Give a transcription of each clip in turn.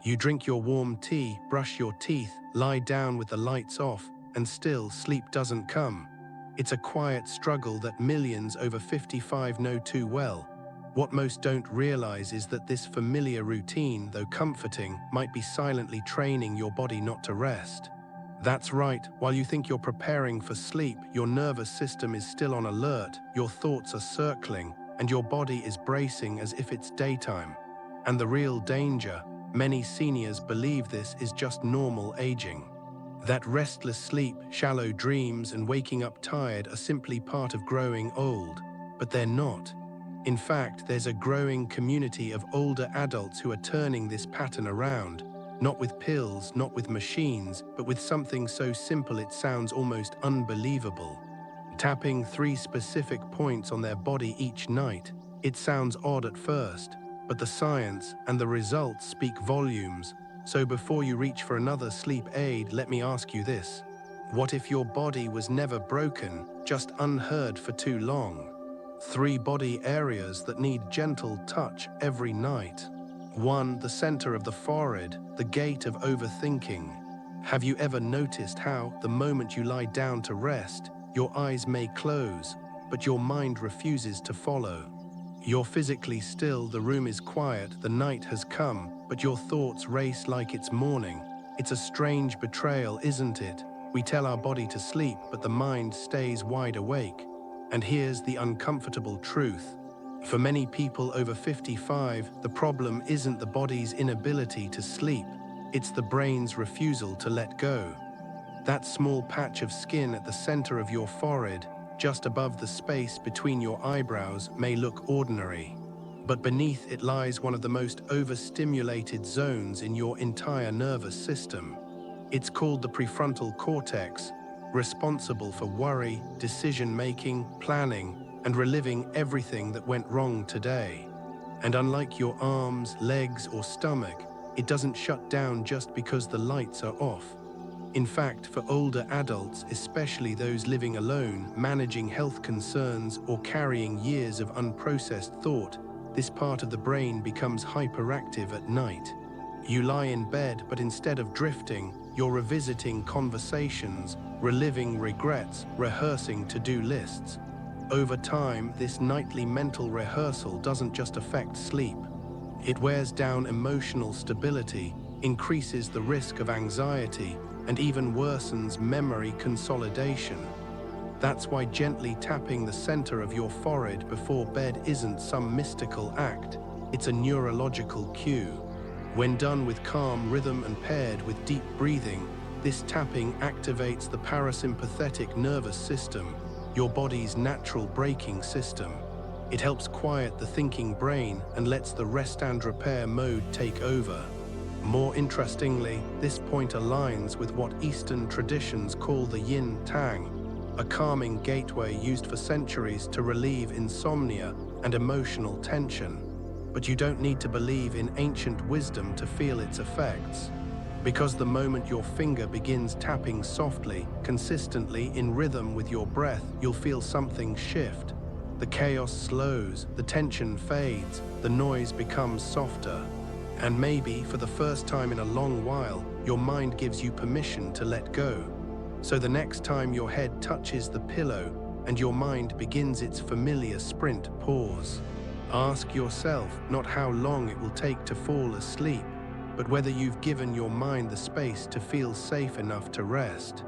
You drink your warm tea, brush your teeth, lie down with the lights off, and still sleep doesn't come. It's a quiet struggle that millions over 55 know too well. What most don't realize is that this familiar routine, though comforting, might be silently training your body not to rest. That's right, while you think you're preparing for sleep, your nervous system is still on alert, your thoughts are circling, and your body is bracing as if it's daytime. And the real danger, many seniors believe this is just normal aging. That restless sleep, shallow dreams, and waking up tired are simply part of growing old, but they're not. In fact, there's a growing community of older adults who are turning this pattern around, not with pills, not with machines, but with something so simple it sounds almost unbelievable. Tapping 3 specific points on their body each night. It sounds odd at first, but the science and the results speak volumes. So before you reach for another sleep aid, let me ask you this. What if your body was never broken, just unheard for too long? 3 body areas that need gentle touch every night. 1. The center of the forehead, the gate of overthinking. Have you ever noticed how, the moment you lie down to rest, your eyes may close, but your mind refuses to follow? You're physically still, the room is quiet, the night has come, but your thoughts race like it's morning. It's a strange betrayal, isn't it? We tell our body to sleep, but the mind stays wide awake. And here's the uncomfortable truth. For many people over 55, the problem isn't the body's inability to sleep, it's the brain's refusal to let go. That small patch of skin at the center of your forehead, just above the space between your eyebrows, may look ordinary. But beneath it lies one of the most overstimulated zones in your entire nervous system. It's called the prefrontal cortex, responsible for worry, decision-making, planning, and reliving everything that went wrong today. And unlike your arms, legs, or stomach, it doesn't shut down just because the lights are off. In fact, for older adults, especially those living alone, managing health concerns, or carrying years of unprocessed thought, this part of the brain becomes hyperactive at night. You lie in bed, but instead of drifting, you're revisiting conversations, reliving regrets, rehearsing to-do lists. Over time, this nightly mental rehearsal doesn't just affect sleep. It wears down emotional stability, increases the risk of anxiety, and even worsens memory consolidation. That's why gently tapping the center of your forehead before bed isn't some mystical act. It's a neurological cue. When done with calm rhythm and paired with deep breathing, this tapping activates the parasympathetic nervous system, your body's natural braking system. It helps quiet the thinking brain and lets the rest and repair mode take over. More interestingly, this point aligns with what Eastern traditions call the yin tang, a calming gateway used for centuries to relieve insomnia and emotional tension. But you don't need to believe in ancient wisdom to feel its effects. Because the moment your finger begins tapping softly, consistently in rhythm with your breath, you'll feel something shift. The chaos slows, the tension fades, the noise becomes softer. And maybe, for the first time in a long while, your mind gives you permission to let go. So the next time your head touches the pillow and your mind begins its familiar sprint, pause. Ask yourself not how long it will take to fall asleep, but whether you've given your mind the space to feel safe enough to rest.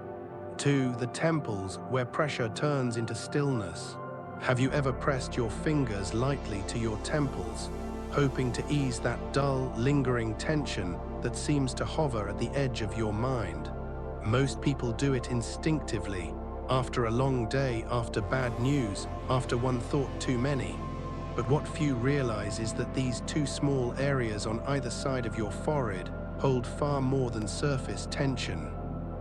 2. The temples, where pressure turns into stillness. Have you ever pressed your fingers lightly to your temples, hoping to ease that dull, lingering tension that seems to hover at the edge of your mind? Most people do it instinctively, after a long day, after bad news, after one thought too many. But what few realize is that these 2 small areas on either side of your forehead hold far more than surface tension.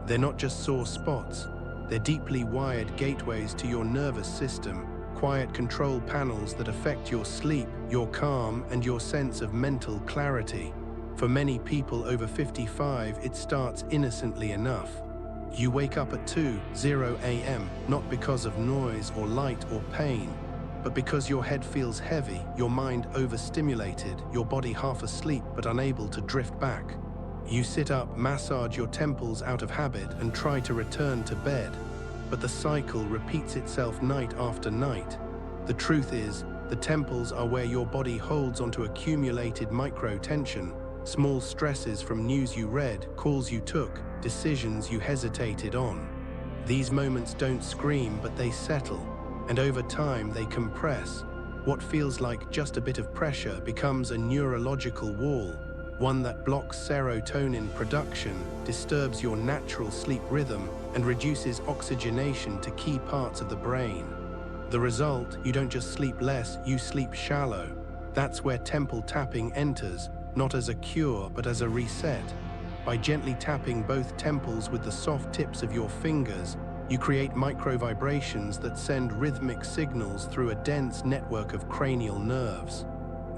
They're not just sore spots, they're deeply wired gateways to your nervous system, quiet control panels that affect your sleep, your calm, and your sense of mental clarity. For many people over 55, it starts innocently enough. You wake up at 2:00 a.m., not because of noise or light or pain, but because your head feels heavy, your mind overstimulated, your body half asleep but unable to drift back. You sit up, massage your temples out of habit, and try to return to bed. But the cycle repeats itself night after night. The truth is, the temples are where your body holds onto accumulated micro-tension, small stresses from news you read, calls you took, decisions you hesitated on. These moments don't scream, but they settle, and over time they compress. What feels like just a bit of pressure becomes a neurological wall, one that blocks serotonin production, disturbs your natural sleep rhythm, and reduces oxygenation to key parts of the brain. The result, you don't just sleep less, you sleep shallow. That's where temple tapping enters, not as a cure, but as a reset. By gently tapping both temples with the soft tips of your fingers, you create micro-vibrations that send rhythmic signals through a dense network of cranial nerves.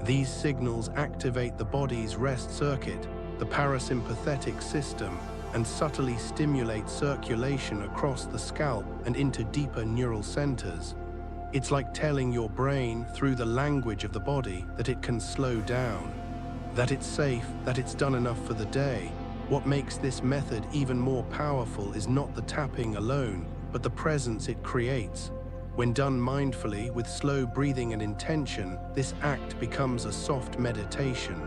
These signals activate the body's rest circuit, the parasympathetic system, and subtly stimulate circulation across the scalp and into deeper neural centers. It's like telling your brain, through the language of the body, that it can slow down, that it's safe, that it's done enough for the day. What makes this method even more powerful is not the tapping alone, but the presence it creates. When done mindfully, with slow breathing and intention, this act becomes a soft meditation,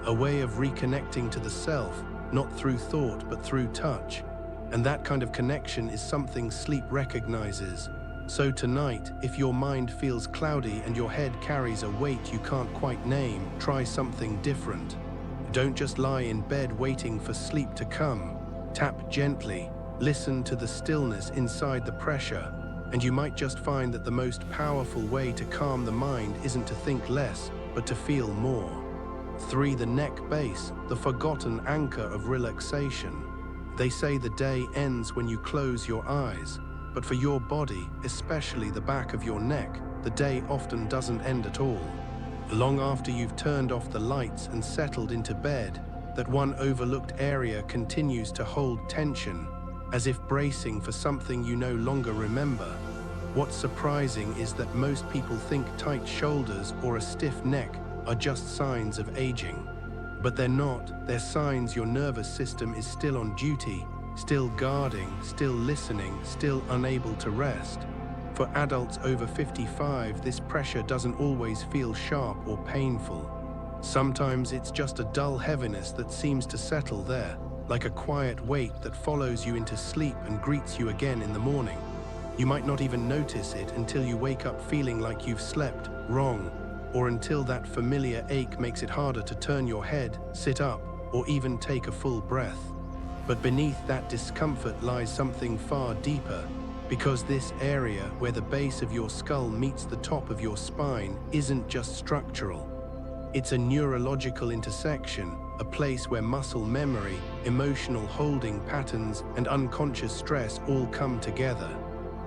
a way of reconnecting to the self, not through thought but through touch. And that kind of connection is something sleep recognizes. So tonight, if your mind feels cloudy and your head carries a weight you can't quite name, try something different. Don't just lie in bed waiting for sleep to come. Tap gently, listen to the stillness inside the pressure, and you might just find that the most powerful way to calm the mind isn't to think less, but to feel more. 3. The neck base, the forgotten anchor of relaxation. They say the day ends when you close your eyes, but for your body, especially the back of your neck, the day often doesn't end at all. Long after you've turned off the lights and settled into bed, that one overlooked area continues to hold tension, as if bracing for something you no longer remember. What's surprising is that most people think tight shoulders or a stiff neck are just signs of aging. But they're not. They're signs your nervous system is still on duty, still guarding, still listening, still unable to rest. For adults over 55, this pressure doesn't always feel sharp or painful. Sometimes it's just a dull heaviness that seems to settle there, like a quiet weight that follows you into sleep and greets you again in the morning. You might not even notice it until you wake up feeling like you've slept wrong, or until that familiar ache makes it harder to turn your head, sit up, or even take a full breath. But beneath that discomfort lies something far deeper, because this area where the base of your skull meets the top of your spine isn't just structural. It's a neurological intersection, a place where muscle memory, emotional holding patterns, and unconscious stress all come together.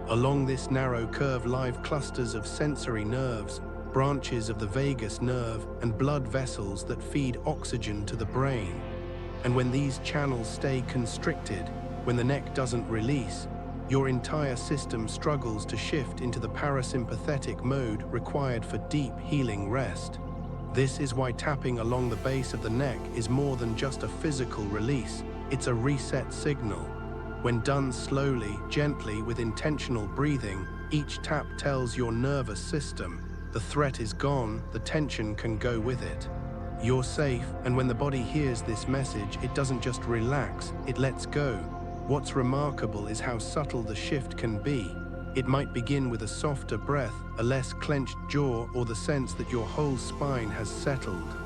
Along this narrow curve lie clusters of sensory nerves, branches of the vagus nerve, and blood vessels that feed oxygen to the brain. And when these channels stay constricted, when the neck doesn't release, your entire system struggles to shift into the parasympathetic mode required for deep healing rest. This is why tapping along the base of the neck is more than just a physical release. It's a reset signal. When done slowly, gently, with intentional breathing, each tap tells your nervous system, the threat is gone, the tension can go with it. You're safe, and when the body hears this message, it doesn't just relax, it lets go. What's remarkable is how subtle the shift can be. It might begin with a softer breath, a less clenched jaw, or the sense that your whole spine has settled.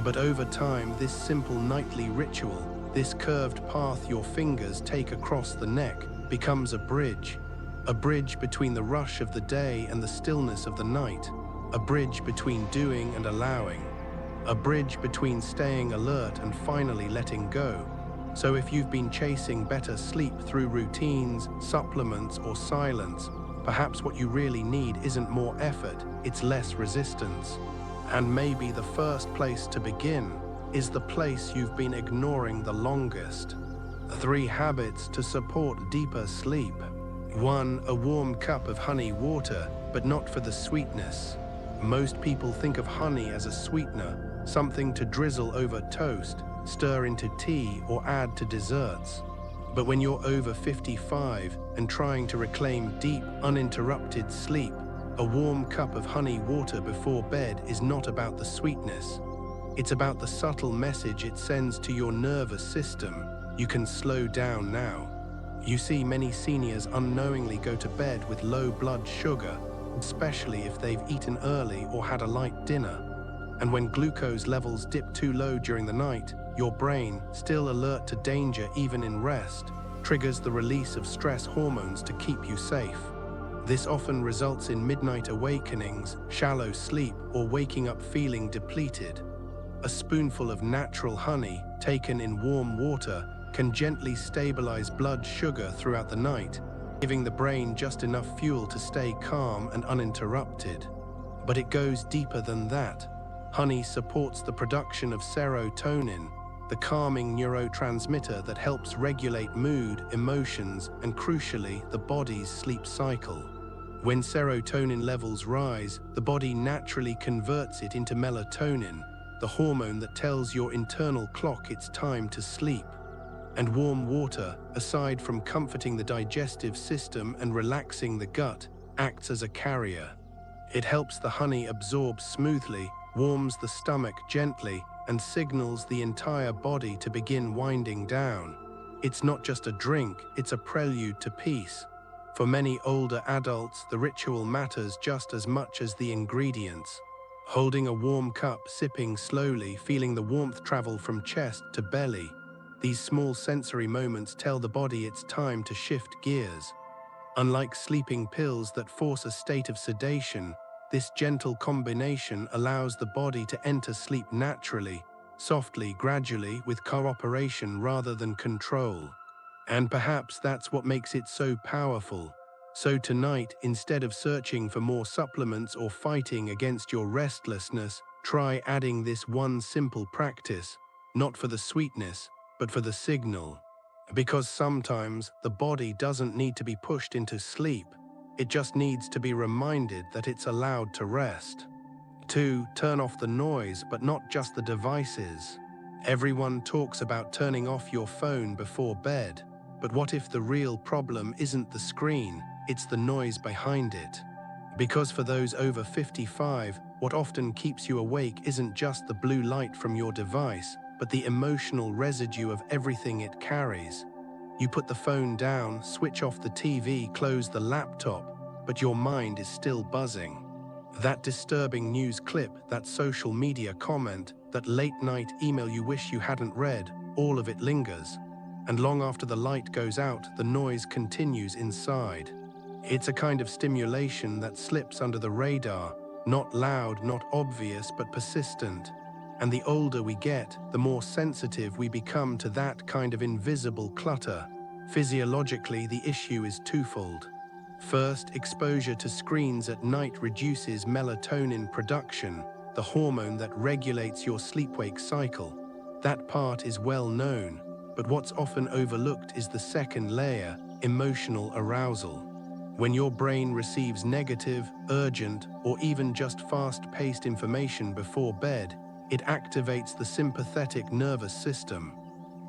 But over time, this simple nightly ritual, this curved path your fingers take across the neck, becomes a bridge between the rush of the day and the stillness of the night, a bridge between doing and allowing, a bridge between staying alert and finally letting go. So if you've been chasing better sleep through routines, supplements, or silence, perhaps what you really need isn't more effort, it's less resistance. And maybe the first place to begin is the place you've been ignoring the longest. 3 habits to support deeper sleep. 1. A warm cup of honey water, but not for the sweetness. Most people think of honey as a sweetener, something to drizzle over toast, stir into tea, or add to desserts. But when you're over 55 and trying to reclaim deep, uninterrupted sleep, a warm cup of honey water before bed is not about the sweetness. It's about the subtle message it sends to your nervous system. You can slow down now. You see, many seniors unknowingly go to bed with low blood sugar, especially if they've eaten early or had a light dinner. And when glucose levels dip too low during the night, your brain, still alert to danger even in rest, triggers the release of stress hormones to keep you safe. This often results in midnight awakenings, shallow sleep, or waking up feeling depleted. A spoonful of natural honey, taken in warm water, can gently stabilize blood sugar throughout the night, giving the brain just enough fuel to stay calm and uninterrupted. But it goes deeper than that. Honey supports the production of serotonin, the calming neurotransmitter that helps regulate mood, emotions, and crucially, the body's sleep cycle. When serotonin levels rise, the body naturally converts it into melatonin, the hormone that tells your internal clock it's time to sleep. And warm water, aside from comforting the digestive system and relaxing the gut, acts as a carrier. It helps the honey absorb smoothly, warms the stomach gently, and signals the entire body to begin winding down. It's not just a drink, it's a prelude to peace. For many older adults, the ritual matters just as much as the ingredients. Holding a warm cup, sipping slowly, feeling the warmth travel from chest to belly. These small sensory moments tell the body it's time to shift gears. Unlike sleeping pills that force a state of sedation, this gentle combination allows the body to enter sleep naturally, softly, gradually, with cooperation rather than control. And perhaps that's what makes it so powerful. So tonight, instead of searching for more supplements or fighting against your restlessness, try adding this one simple practice, not for the sweetness, but for the signal. Because sometimes the body doesn't need to be pushed into sleep. It just needs to be reminded that it's allowed to rest. 2. Turn off the noise, but not just the devices. Everyone talks about turning off your phone before bed, but what if the real problem isn't the screen, it's the noise behind it? Because for those over 55, what often keeps you awake isn't just the blue light from your device, but the emotional residue of everything it carries. You put the phone down, switch off the TV, close the laptop, but your mind is still buzzing. That disturbing news clip, that social media comment, that late-night email you wish you hadn't read, all of it lingers. And long after the light goes out, the noise continues inside. It's a kind of stimulation that slips under the radar, not loud, not obvious, but persistent. And the older we get, the more sensitive we become to that kind of invisible clutter. Physiologically, the issue is twofold. First, exposure to screens at night reduces melatonin production, the hormone that regulates your sleep-wake cycle. That part is well known, but what's often overlooked is the second layer, emotional arousal. When your brain receives negative, urgent, or even just fast-paced information before bed, it activates the sympathetic nervous system.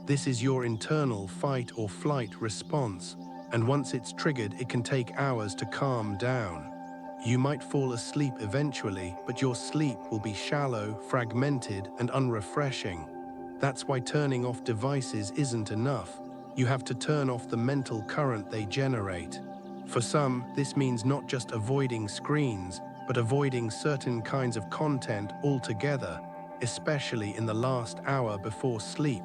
This is your internal fight or flight response, and once it's triggered, it can take hours to calm down. You might fall asleep eventually, but your sleep will be shallow, fragmented, and unrefreshing. That's why turning off devices isn't enough. You have to turn off the mental current they generate. For some, this means not just avoiding screens, but avoiding certain kinds of content altogether, especially in the last hour before sleep.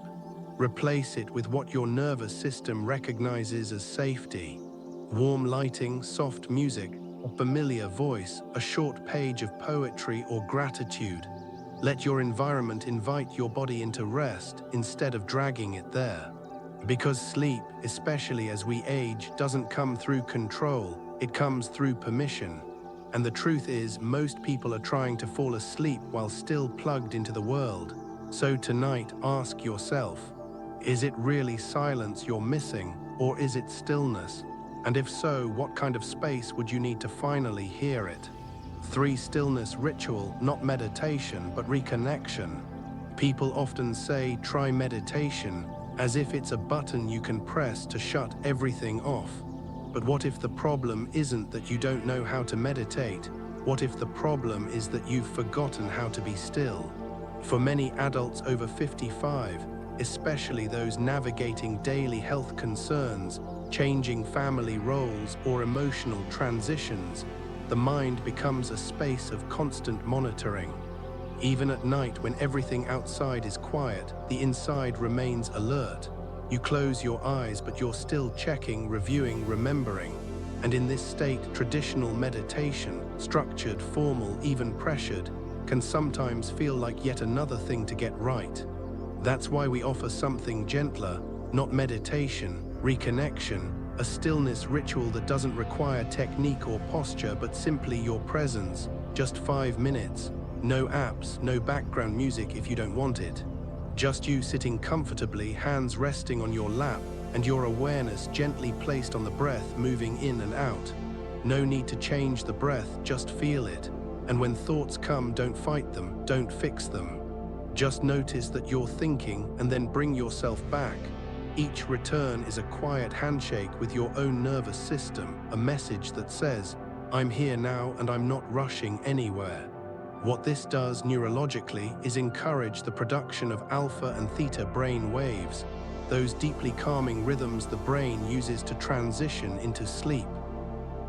Replace it with what your nervous system recognizes as safety. Warm lighting, soft music, a familiar voice, a short page of poetry or gratitude. Let your environment invite your body into rest instead of dragging it there. Because sleep, especially as we age, doesn't come through control, it comes through permission. And the truth is, most people are trying to fall asleep while still plugged into the world. So tonight, ask yourself, is it really silence you're missing, or is it stillness? And if so, what kind of space would you need to finally hear it? 3. Stillness ritual, not meditation, but reconnection. People often say, try meditation, as if it's a button you can press to shut everything off. But what if the problem isn't that you don't know how to meditate? What if the problem is that you've forgotten how to be still? For many adults over 55, especially those navigating daily health concerns, changing family roles, or emotional transitions, the mind becomes a space of constant monitoring. Even at night, when everything outside is quiet, the inside remains alert. You close your eyes, but you're still checking, reviewing, remembering. And in this state, traditional meditation, structured, formal, even pressured, can sometimes feel like yet another thing to get right. That's why we offer something gentler, not meditation, reconnection, a stillness ritual that doesn't require technique or posture, but simply your presence, just 5 minutes. No apps, no background music if you don't want it. Just you sitting comfortably, hands resting on your lap, and your awareness gently placed on the breath moving in and out. No need to change the breath, just feel it. And when thoughts come, don't fight them, don't fix them. Just notice that you're thinking and then bring yourself back. Each return is a quiet handshake with your own nervous system, a message that says, I'm here now and I'm not rushing anywhere. What this does neurologically is encourage the production of alpha and theta brain waves, those deeply calming rhythms the brain uses to transition into sleep.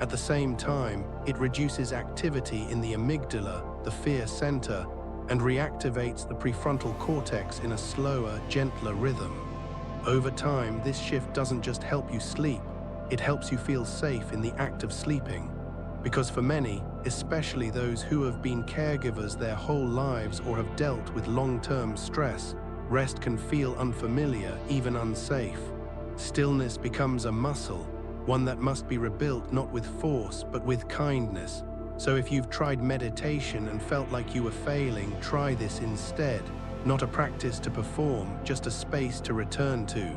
At the same time, it reduces activity in the amygdala, the fear center, and reactivates the prefrontal cortex in a slower, gentler rhythm. Over time, this shift doesn't just help you sleep, it helps you feel safe in the act of sleeping. Because for many, especially those who have been caregivers their whole lives or have dealt with long-term stress, rest can feel unfamiliar, even unsafe. Stillness becomes a muscle, one that must be rebuilt not with force, but with kindness. So if you've tried meditation and felt like you were failing, try this instead. Not a practice to perform, just a space to return to.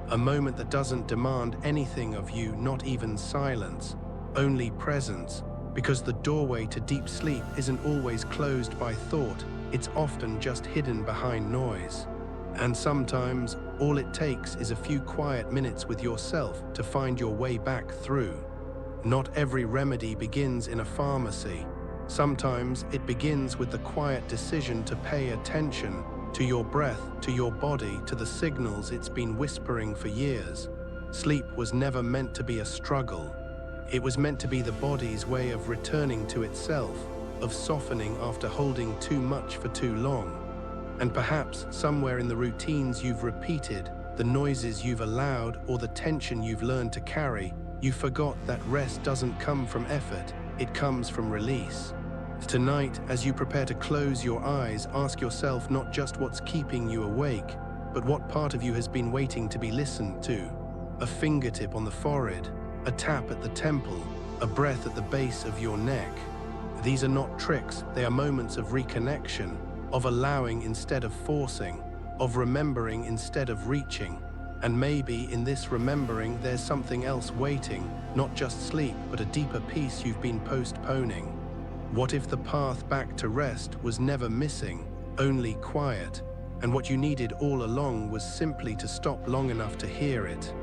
A moment that doesn't demand anything of you, not even silence, only presence. Because the doorway to deep sleep isn't always closed by thought, it's often just hidden behind noise. And sometimes, all it takes is a few quiet minutes with yourself to find your way back through. Not every remedy begins in a pharmacy. Sometimes it begins with the quiet decision to pay attention to your breath, to your body, to the signals it's been whispering for years. Sleep was never meant to be a struggle. It was meant to be the body's way of returning to itself, of softening after holding too much for too long. And perhaps somewhere in the routines you've repeated, the noises you've allowed, or the tension you've learned to carry, you forgot that rest doesn't come from effort, it comes from release. Tonight, as you prepare to close your eyes, ask yourself not just what's keeping you awake, but what part of you has been waiting to be listened to. A fingertip on the forehead, a tap at the temple, a breath at the base of your neck. These are not tricks, they are moments of reconnection, of allowing instead of forcing, of remembering instead of reaching. And maybe in this remembering there's something else waiting, not just sleep, but a deeper peace you've been postponing. What if the path back to rest was never missing, only quiet, and what you needed all along was simply to stop long enough to hear it?